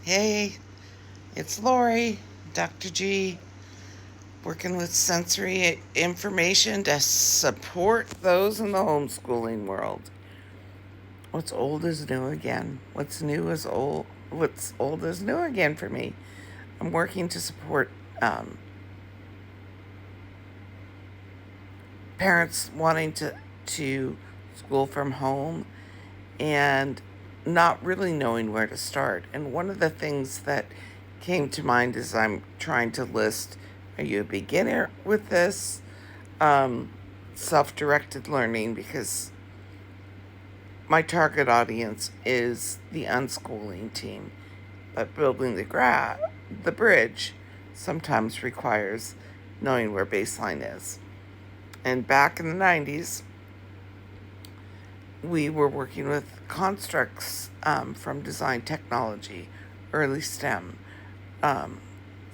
Hey, it's Lori, Dr. G, working with sensory information to support those in the homeschooling world. What's old is new again. What's new is old. What's old is new again for me. I'm working to support parents wanting to school from home and not really knowing where to start. And one of the things that came to mind as I'm trying to list, are you a beginner with this? Um, Self directed learning, because my target audience is the unschooling team. But building the bridge sometimes requires knowing where baseline is. And back in the 90s, we were working with constructs from design technology, early STEM, um,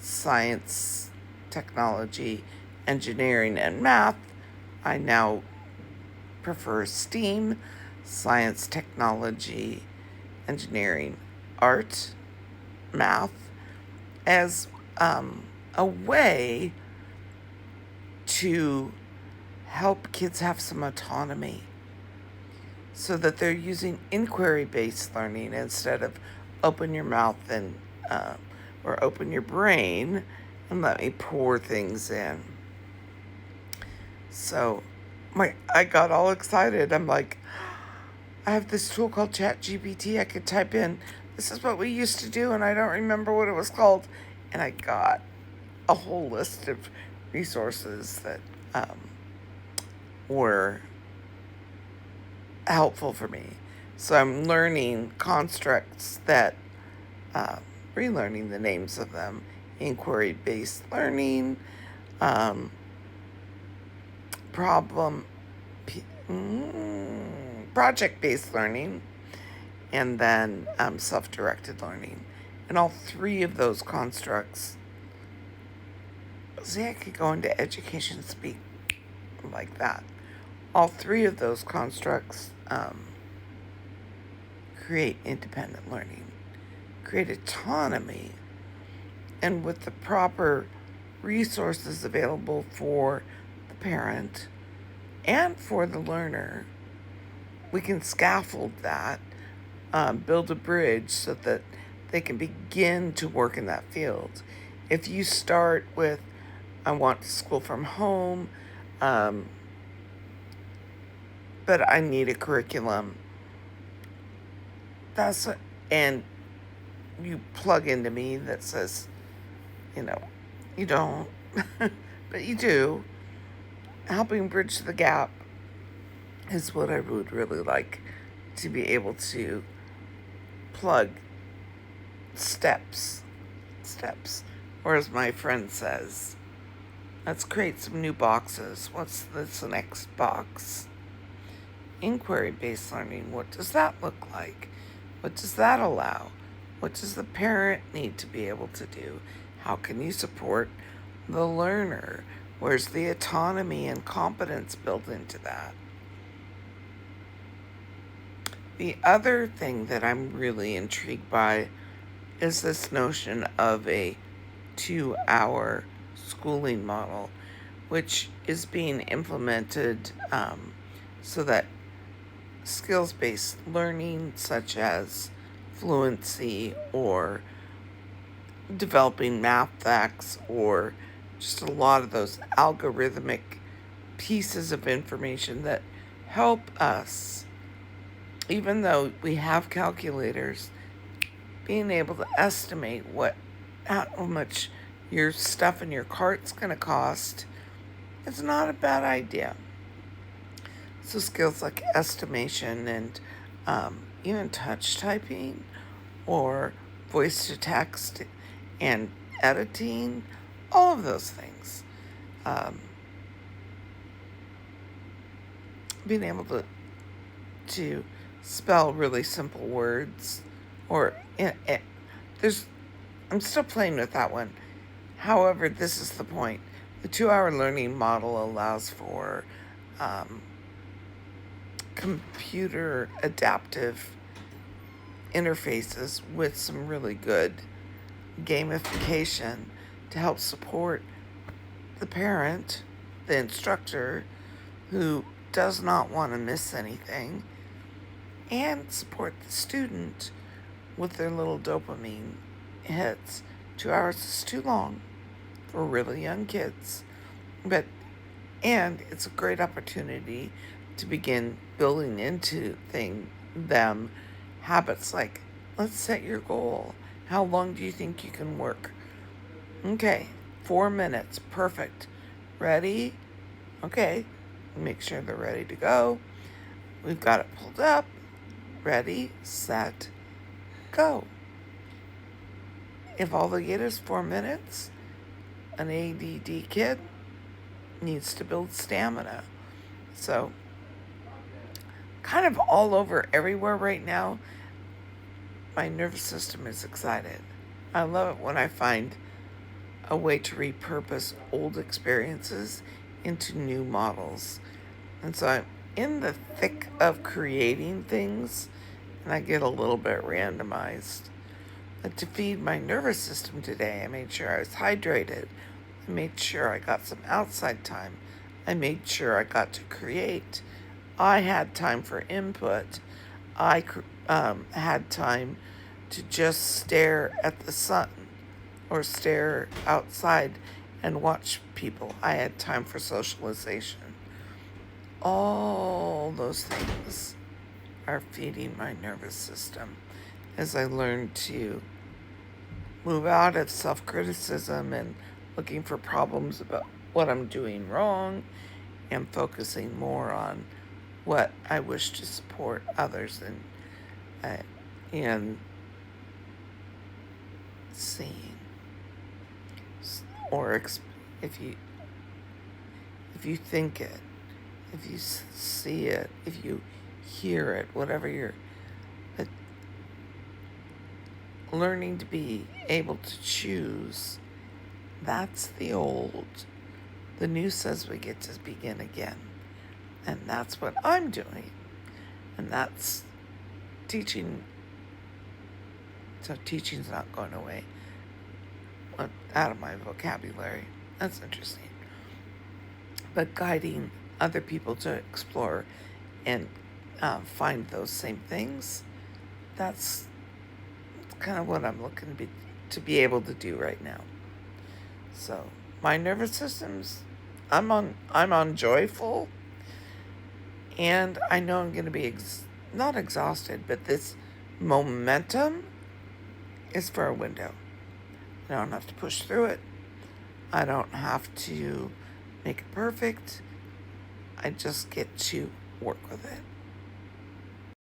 science, technology, engineering, and math. I now prefer STEAM, science, technology, engineering, art, math, as a way to help kids have some autonomy so that they're using inquiry-based learning instead of open your mouth and uh, or open your brain and let me pour things in. So I got all excited. I'm like, I have this tool called ChatGPT. I could type in, this is what we used to do, and I don't remember what it was called. And I got a whole list of resources that were helpful for me. So I'm learning constructs that, uh, relearning the names of them, inquiry based learning, um, problem, project based learning, and then self directed learning. And all three of those constructs, see, I could go into education speak like that. All three of those constructs create independent learning, create autonomy, and with the proper resources available for the parent and for the learner, we can scaffold that, build a bridge so that they can begin to work in that field. If you start with, I want to school from home, um, but I need a curriculum, that's a, and you plug into me that says, you know, you don't, but you do. Helping bridge the gap is what I would really like to be able to plug steps, or as my friend says, let's create some new boxes. What's this next box? Inquiry based learning. What does that look like? What does that allow? What does the parent need to be able to do? How can you support the learner? Where's the autonomy and competence built into that? The other thing that I'm really intrigued by is this notion of a 2-hour schooling model, which is being implemented so that skills based learning, such as fluency or developing math facts, or just a lot of those algorithmic pieces of information that help us, even though we have calculators, being able to estimate how much your stuff in your cart's going to cost is not a bad idea. So skills like estimation and even touch typing or voice to text and editing, all of those things. Being able to spell really simple words, or there's, I'm still playing with that one. However, this is the point. The 2-hour learning model allows for computer adaptive interfaces with some really good gamification to help support the parent, the instructor who does not want to miss anything, and support the student with their little dopamine hits. 2 hours is too long for really young kids, and it's a great opportunity to begin building into them habits like, let's set your goal. How long do you think you can work? Okay, 4 minutes, perfect. Ready? Okay, make sure they're ready to go. We've got it pulled up. Ready, set, go. If all they get is 4 minutes, an ADD kid needs to build stamina. So, kind of all over everywhere right now, my nervous system is excited. I love it when I find a way to repurpose old experiences into new models. And so I'm in the thick of creating things, and I get a little bit randomized. But to feed my nervous system today, I made sure I was hydrated. I made sure I got some outside time. I made sure I got to create. I had time for input. I had time to just stare at the sun or stare outside and watch people. I had time for socialization. All those things are feeding my nervous system as I learn to move out of self-criticism and looking for problems about what I'm doing wrong and focusing more on what I wish to support others in seeing. Or if you think it, if you see it, if you hear it, whatever but learning to be able to choose, that's the old. The new says we get to begin again. And that's what I'm doing. And that's teaching. So teaching's not going away. Went out of my vocabulary. That's interesting. But guiding other people to explore and find those same things, that's kind of what I'm looking to be able to do right now. So my nervous system's, I'm on joyful, and I know I'm going to be not exhausted, but this momentum is for a window. I don't have to push through it. I don't have to make it perfect. I just get to work with it.